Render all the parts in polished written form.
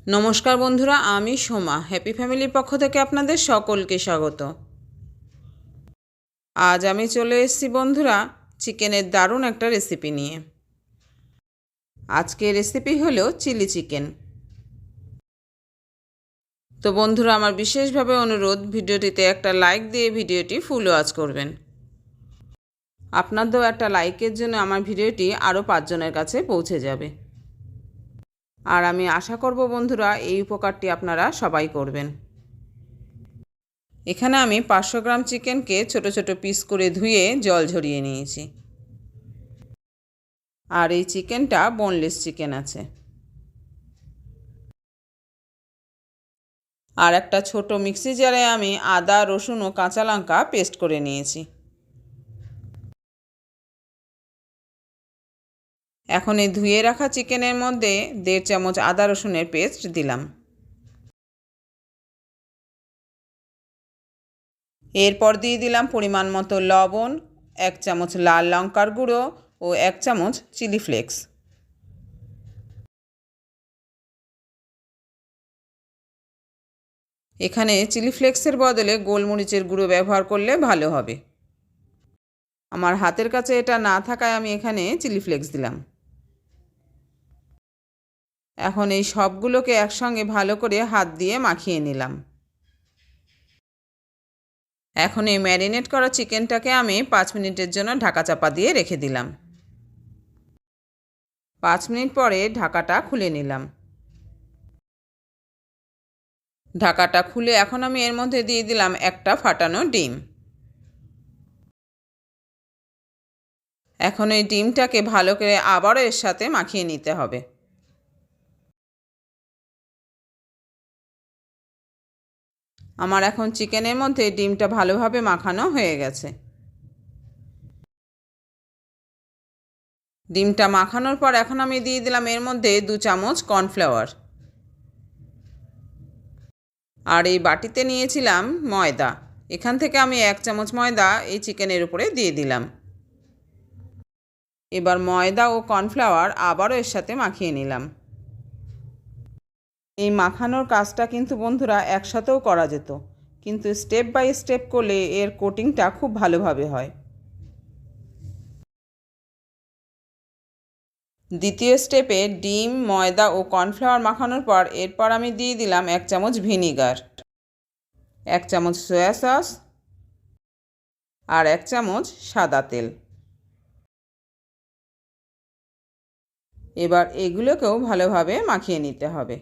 নমস্কার বন্ধুরা, আমি সোমা হ্যাপি ফ্যামিলির পক্ষ থেকে আপনাদের সকলকে স্বাগত। আজ আমি চলে এসেছি বন্ধুরা চিকেনের দারুণ একটা রেসিপি নিয়ে। আজকের রেসিপি হলো চিলি চিকেন। তো বন্ধুরা, আমার বিশেষভাবে অনুরোধ, ভিডিওটিতে একটা লাইক দিয়ে ভিডিওটি ফুল ওয়াচ করবেন। আপনাদেরও একটা লাইকের জন্য আমার ভিডিওটি আরও 5 জনের কাছে পৌঁছে যাবে। আর আমি আশা করব বন্ধুরা এই উপকারটি আপনারা সবাই করবেন। এখানে আমি 500 গ্রাম চিকেনকে ছোট ছোট পিস করে ধুয়ে জল ঝরিয়ে নিয়েছি। আর এই চিকেনটা বোনলেস চিকেন আছে। আর একটা ছোট মিক্সি জারে আমি আদা, রসুন ও কাঁচা লঙ্কা পেস্ট করে নিয়েছি। এখন এই ধুয়ে রাখা চিকেনের মধ্যে 1.5 চামচ আদা রসুনের পেস্ট দিলাম। এরপর দিয়ে দিলাম পরিমাণ মতো লবণ, 1 চামচ লাল লঙ্কার গুঁড়ো ও 1 চামচ চিলি ফ্লেক্স। এখানে চিলি ফ্লেক্সের বদলে গোলমরিচের গুঁড়ো ব্যবহার করলে ভালো হবে। আমার হাতের কাছে এটা না থাকায় আমি এখানে চিলি ফ্লেক্স দিলাম। এখন এই সবগুলোকে একসঙ্গে ভালো করে হাত দিয়ে মাখিয়ে নিলাম। এখন এই ম্যারিনেট করা চিকেনটাকে আমি 5 মিনিটের জন্য ঢাকা চাপা দিয়ে রেখে দিলাম। 5 মিনিট পরে ঢাকাটা খুলে নিলাম। ঢাকাটা খুলে এখন আমি এর মধ্যে দিয়ে দিলাম একটা ফাটানো ডিম। এখন এই ডিমটাকে ভালো করে আবারও এর সাথে মাখিয়ে নিতে হবে। আমার এখন চিকেনের মধ্যে ডিমটা ভালোভাবে মাখানো হয়ে গেছে। ডিমটা মাখানোর পর এখন আমি দিয়ে দিলাম এর মধ্যে 2 চামচ কর্নফ্লাওয়ার। আর এই বাটিতে নিয়েছিলাম ময়দা। এখান থেকে আমি 1 চামচ ময়দা এই চিকেনের উপরে দিয়ে দিলাম। এবার ময়দা ও কর্নফ্লাওয়ার আবারও এর সাথে মাখিয়ে নিলাম। এই মাখানোর কাজটা কিন্তু বন্ধুরা একসাথেও করা যেত, কিন্তু স্টেপ বাই স্টেপ করলে এর কোটিংটা খুব ভালোভাবে হয়। দ্বিতীয় স্টেপে ডিম, ময়দা ও কর্নফ্লাওয়ার মাখানোর পর এরপর আমি দিয়ে দিলাম 1 চামচ ভিনিগার, 1 চামচ সয়া সস আর 1 চামচ সাদা তেল। এবার এগুলোকেও ভালোভাবে মাখিয়ে নিতে হবে।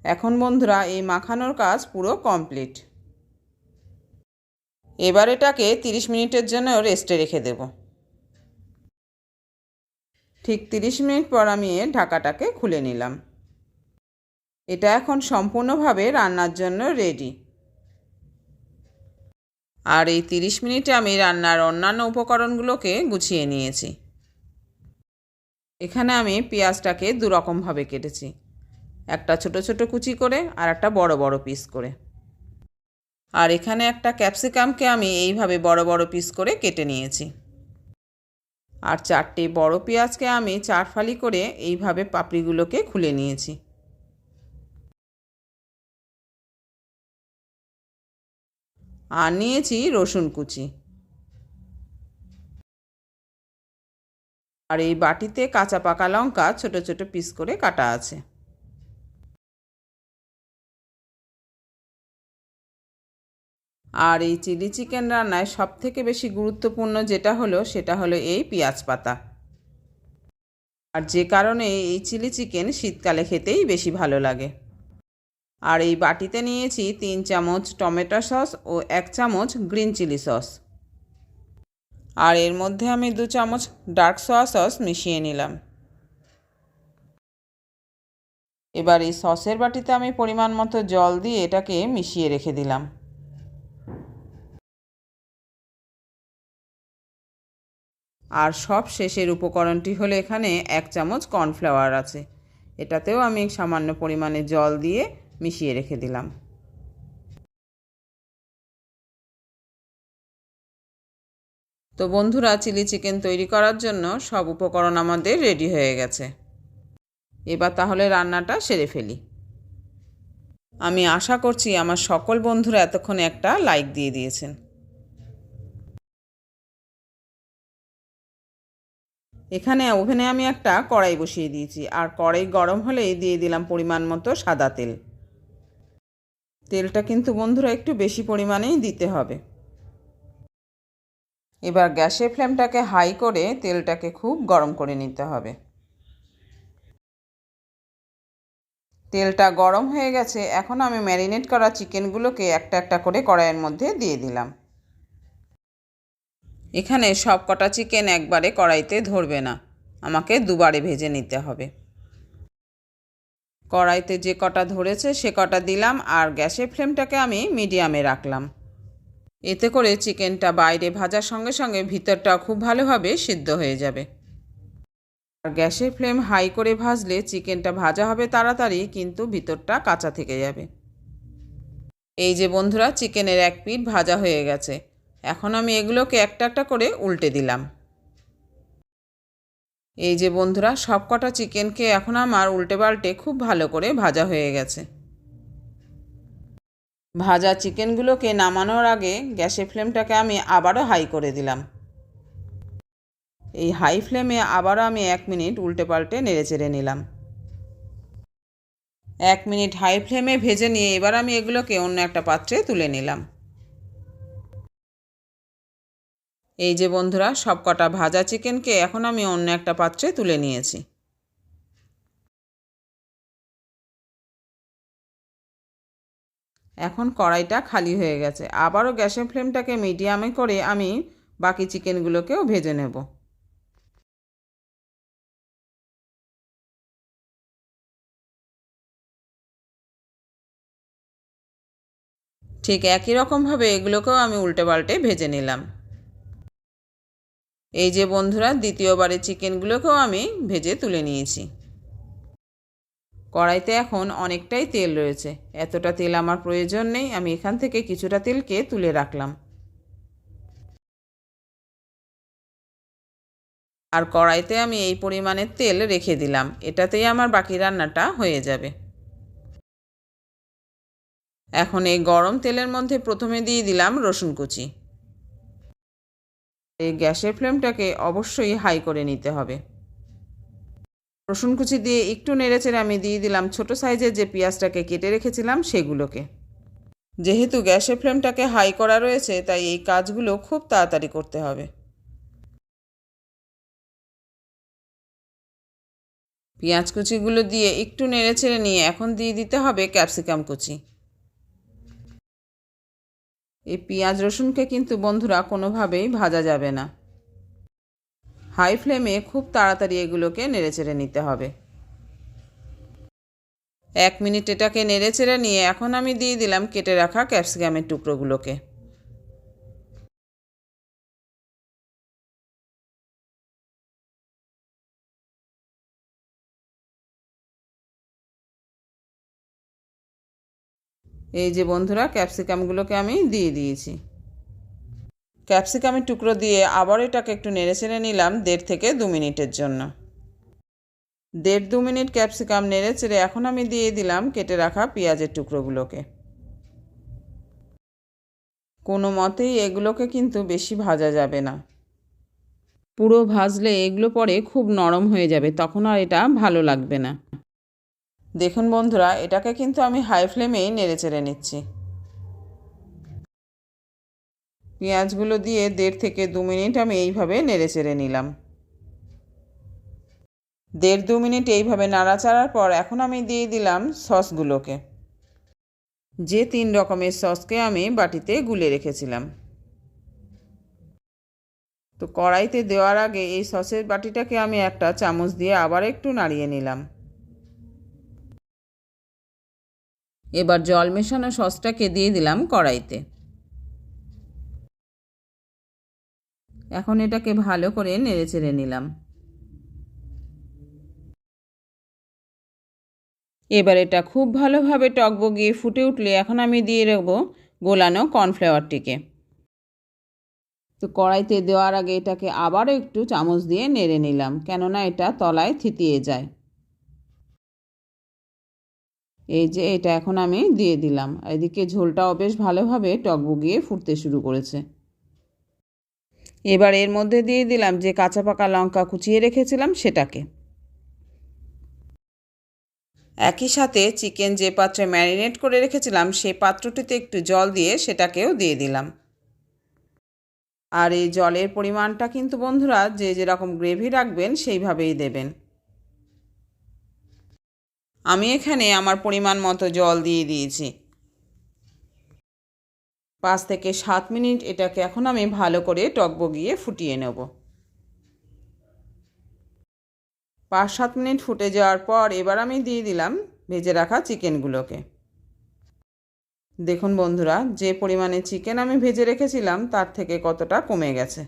এখন বন্ধুরা এই মাখানোর কাজ পুরো কমপ্লিট। এবার এটাকে 30 মিনিটের জন্য রেস্টে রেখে দেব। ঠিক 30 মিনিট পর আমি এর ঢাকাটাকে খুলে নিলাম। এটা এখন সম্পূর্ণভাবে রান্নার জন্য রেডি। আর এই 30 মিনিটে আমি রান্নার অন্যান্য উপকরণগুলোকে গুছিয়ে নিয়েছি। এখানে আমি পেঁয়াজটাকে 2 রকমভাবে কেটেছি, একটা ছোট ছোট কুচি করে আর একটা বড় বড় পিস করে। আর এখানে একটা ক্যাপসিকামকে আমি এইভাবে বড় বড় পিস করে কেটে নিয়েছি। আর 4টে বড় পেঁয়াজকে আমি 4 ফালি করে এইভাবে পাপড়িগুলোকে খুলে নিয়েছি। আর নিয়েছি রসুন কুচি। আর এই বাটিতে কাঁচা পাকা লঙ্কা ছোট ছোট পিস করে কাটা আছে। আর এই চিলি চিকেন রান্নায় সবথেকে বেশি গুরুত্বপূর্ণ সেটা হলো এই পেঁয়াজ পাতা। আর যে কারণে এই চিলি চিকেন শীতকালে খেতেই বেশি ভালো লাগে। আর এই বাটিতে নিয়েছি 3 চামচ টমেটো সস ও 1 চামচ গ্রিন চিলি সস। আর এর মধ্যে আমি 2 চামচ ডার্ক সয়া সস মিশিয়ে নিলাম। এবার এই সসের বাটিতে আমি পরিমাণ মতো জল দিয়ে এটাকে মিশিয়ে রেখে দিলাম। আর সব শেষের উপকরণটি হলো এখানে 1 চামচ কর্নফ্লাওয়ার আছে। এটাতেও আমি সামান্য পরিমাণে জল দিয়ে মিশিয়ে রেখে দিলাম। তো বন্ধুরা, চিলি চিকেন তৈরি করার জন্য সব উপকরণ আমাদের রেডি হয়ে গেছে। এবার তাহলে রান্নাটা সেরে ফেলি। আমি আশা করছি আমার সকল বন্ধুরা এতক্ষণে একটা লাইক দিয়ে দিয়েছেন। এখানে ওভেনে আমি একটা কড়াই বসিয়ে দিয়েছি, আর কড়াই গরম হলেই দিয়ে দিলাম পরিমাণ মতো সাদা তেল। তেলটা কিন্তু বন্ধুরা একটু বেশি পরিমাণেই দিতে হবে। এবার গ্যাসের ফ্লেমটাকে হাই করে তেলটাকে খুব গরম করে নিতে হবে। তেলটা গরম হয়ে গেছে, এখন আমি ম্যারিনেট করা চিকেনগুলোকে একটা একটা করে কড়াইয়ের মধ্যে দিয়ে দিলাম। এখানে সব কটা চিকেন একবারে কড়াইতে ধরবে না, আমাকে দুবারে ভেজে নিতে হবে। কড়াইতে যে কটা ধরেছে সে কটা দিলাম, আর গ্যাসের ফ্লেমটাকে আমি মিডিয়ামে রাখলাম। এতে করে চিকেনটা বাইরে ভাজার সঙ্গে সঙ্গে ভিতরটাও খুব ভালোভাবে সিদ্ধ হয়ে যাবে। আর গ্যাসের ফ্লেম হাই করে ভাজলে চিকেনটা ভাজা হবে তাড়াতাড়ি, কিন্তু ভিতরটা কাঁচা থেকে যাবে। এই যে বন্ধুরা, চিকেনের এক পিঠ ভাজা হয়ে গেছে। এখন আমি এগুলোকে একটা একটা করে উল্টে দিলাম। এই যে বন্ধুরা, সব কটা চিকেনকে এখন আমার উল্টে পাল্টে খুব ভালো করে ভাজা হয়ে গেছে। ভাজা চিকেনগুলোকে নামানোর আগে গ্যাসের ফ্লেমটাকে আমি আবারও হাই করে দিলাম। এই হাই ফ্লেমে আবারও আমি 1 মিনিট উল্টে পাল্টে নেড়েচেড়ে নিলাম। 1 মিনিট হাই ফ্লেমে ভেজে নিয়ে এবার আমি এগুলোকে অন্য একটা পাত্রে তুলে নিলাম। এই যে বন্ধুরা, সব কটা ভাজা চিকেনকে এখন আমি অন্য একটা পাত্রে তুলে নিয়েছি। এখন কড়াইটা খালি হয়ে গেছে। আবারও গ্যাসের ফ্লেমটাকে মিডিয়ামে করে আমি বাকি চিকেনগুলোকেও ভেজে নেব। ঠিক একই রকমভাবে এগুলোকেও আমি উল্টে পাল্টে ভেজে নিলাম। এই যে বন্ধুরা, দ্বিতীয়বারে চিকেনগুলোকেও আমি ভেজে তুলে নিয়েছি। কড়াইতে এখন অনেকটাই তেল রয়েছে। এতটা তেল আমার প্রয়োজন নেই, আমি এখান থেকে কিছুটা তেলকে তুলে রাখলাম। আর কড়াইতে আমি এই পরিমাণের তেল রেখে দিলাম, এটাতেই আমার বাকি রান্নাটা হয়ে যাবে। এখন এই গরম তেলের মধ্যে প্রথমে দিয়ে দিলাম রসুন কুচি। এই গ্যাসের ফ্লেমটাকে অবশ্যই হাই করে নিতে হবে। রসুন কুচি দিয়ে একটু নেড়েচেড়ে আমি দিয়ে দিলাম ছোট সাইজের যে পেঁয়াজটাকে কেটে রেখেছিলাম সেগুলোকে। যেহেতু গ্যাসের ফ্লেমটাকে হাই করা রয়েছে, তাই এই কাজগুলো খুব তাড়াতাড়ি করতে হবে। পেঁয়াজ কুচিগুলো দিয়ে একটু নেড়েচেড়ে নিয়ে এখন দিয়ে দিতে হবে ক্যাপসিকাম কুচি। এই পেঁয়াজ রসুনকে কিন্তু বন্ধুরা কোনোভাবেই ভাজা যাবে না। হাই ফ্লেমে খুব তাড়াতাড়ি এগুলোকে নেড়েচেড়ে নিতে হবে। 1 মিনিট এটাকে নেড়েচেড়ে নিয়ে এখন আমি দিয়ে দিলাম কেটে রাখা ক্যাপসিকামের টুকরোগুলোকে। এই যে বন্ধুরা, ক্যাপসিকামগুলোকে আমি দিয়ে দিয়েছি। ক্যাপসিকামের টুকরো দিয়ে আবার এটাকে একটু নেড়েচেড়ে নিলাম 1.5 থেকে 2 মিনিটের জন্য। 1.5-2 মিনিট ক্যাপসিকাম নেড়েচেড়ে এখন আমি দিয়ে দিলাম কেটে রাখা পেঁয়াজের টুকরোগুলোকে। কোনো মতেই এগুলোকে কিন্তু বেশি ভাজা যাবে না। পুরো ভাজলে এগুলো পরে খুব নরম হয়ে যাবে, তখন আর এটা ভালো লাগবে না। দেখুন বন্ধুরা, এটাকে কিন্তু আমি হাই ফ্লেমেই নেড়েচেড়ে নিচ্ছি। পেঁয়াজগুলো দিয়ে 1.5 থেকে 2 মিনিট আমি এইভাবে নেড়েচেড়ে নিলাম। 1.5-2 মিনিট এইভাবে নাড়াচাড়ার পর এখন আমি দিয়ে দিলাম সসগুলোকে। যে 3 রকমের সসকে আমি বাটিতে গুলে রেখেছিলাম। তো কড়াইতে দেওয়ার আগে এই সসের বাটিটাকে আমি একটা চামচ দিয়ে আবার একটু নাড়িয়ে নিলাম। এবার জল মেশানো সসটাকে দিয়ে দিলাম কড়াইতে। এখন এটাকে ভালো করে নেড়েচেড়ে নিলাম। এবার এটা খুব ভালোভাবে টকবগিয়ে ফুটে উঠলে এখন আমি দিয়ে দেবো গোলানো কর্নফ্লাওয়ারটিকে। তো কড়াইতে দেওয়ার আগে এটাকে আবারও একটু চামচ দিয়ে নেড়ে নিলাম, কেননা এটা তলায় থিতিয়ে যায়। এই যে এটা এখন আমি দিয়ে দিলাম। এদিকে ঝোলটাও বেশ ভালোভাবে টকবগিয়ে ফুটতে শুরু করেছে। এবার এর মধ্যে দিয়ে দিলাম যে কাঁচা পাকা লঙ্কা কুচিয়ে রেখেছিলাম সেটাকে। একই সাথে চিকেন যে পাত্রে ম্যারিনেট করে রেখেছিলাম সেই পাত্রটিতে একটু জল দিয়ে সেটাকেও দিয়ে দিলাম। আর এই জলের পরিমাণটা কিন্তু বন্ধুরা যে যেরকম গ্রেভি রাখবেন সেইভাবেই দেবেন। আমি এখানে আমার পরিমাণ মতো জল দিয়ে দিয়েছি। 5 থেকে 7 মিনিট এটাকে এখন আমি ভালো করে টকবগিয়ে ফুটিয়ে নেব। 5-7 মিনিট ফুটে যাওয়ার পর এবার আমি দিয়ে দিলাম ভেজে রাখা চিকেনগুলোকে। দেখুন বন্ধুরা, যে পরিমাণে চিকেন আমি ভেজে রেখেছিলাম তার থেকে কতটা কমে গেছে,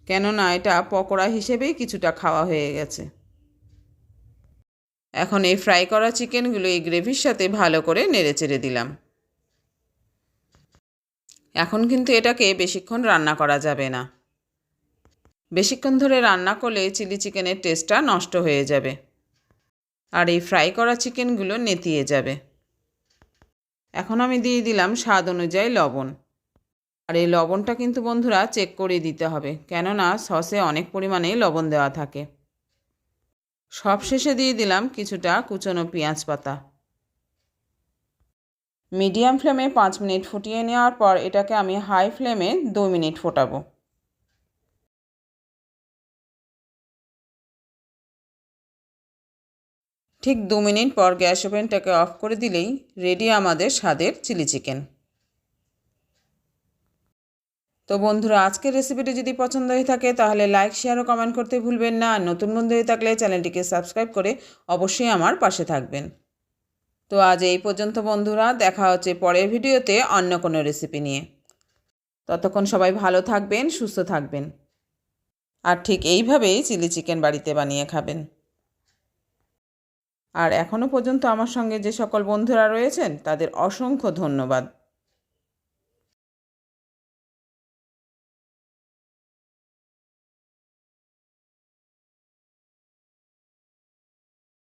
কেননা এটা পকোড়া হিসেবেই কিছুটা খাওয়া হয়ে গেছে। এখন এই ফ্রাই করা চিকেনগুলো এই গ্রেভির সাথে ভালো করে নেড়েচেড়ে দিলাম। এখন কিন্তু এটাকে বেশিক্ষণ রান্না করা যাবে না। বেশিক্ষণ ধরে রান্না করলে চিলি চিকেনের টেস্টটা নষ্ট হয়ে যাবে আর এই ফ্রাই করা চিকেনগুলো নেতিয়ে যাবে। এখন আমি দিয়ে দিলাম স্বাদ অনুযায়ী লবণ। আর এই লবণটা কিন্তু বন্ধুরা চেক করে দিতে হবে, কেননা সসে অনেক পরিমাণে লবণ দেওয়া থাকে। সব শেষে দিয়ে দিলাম কিছুটা কুচনো পেঁয়াজ পাতা। মিডিয়াম ফ্লেমে 5 মিনিট ফুটিয়ে নেওয়ার পর এটাকে আমি হাই ফ্লেমে 2 মিনিট ফোটাবো। ঠিক 2 মিনিট পর গ্যাস ওভেনটাকে অফ করে দিলেই রেডি আমাদের স্বাদের চিলি চিকেন। তো বন্ধুরা, আজকের রেসিপিটি যদি পছন্দ হয়ে থাকে তাহলে লাইক, শেয়ার ও কমেন্ট করতে ভুলবেন না। আর নতুন বন্ধু হয়ে থাকলে চ্যানেলটিকে সাবস্ক্রাইব করে অবশ্যই আমার পাশে থাকবেন। তো আজ এই পর্যন্ত বন্ধুরা, দেখা হচ্ছে পরের ভিডিওতে অন্য কোনো রেসিপি নিয়ে। ততক্ষণ সবাই ভালো থাকবেন, সুস্থ থাকবেন আর ঠিক এইভাবেই চিলি চিকেন বাড়িতে বানিয়ে খাবেন। আর এখনও পর্যন্ত আমার সঙ্গে যে সকল বন্ধুরা রয়েছেন তাদের অসংখ্য ধন্যবাদ।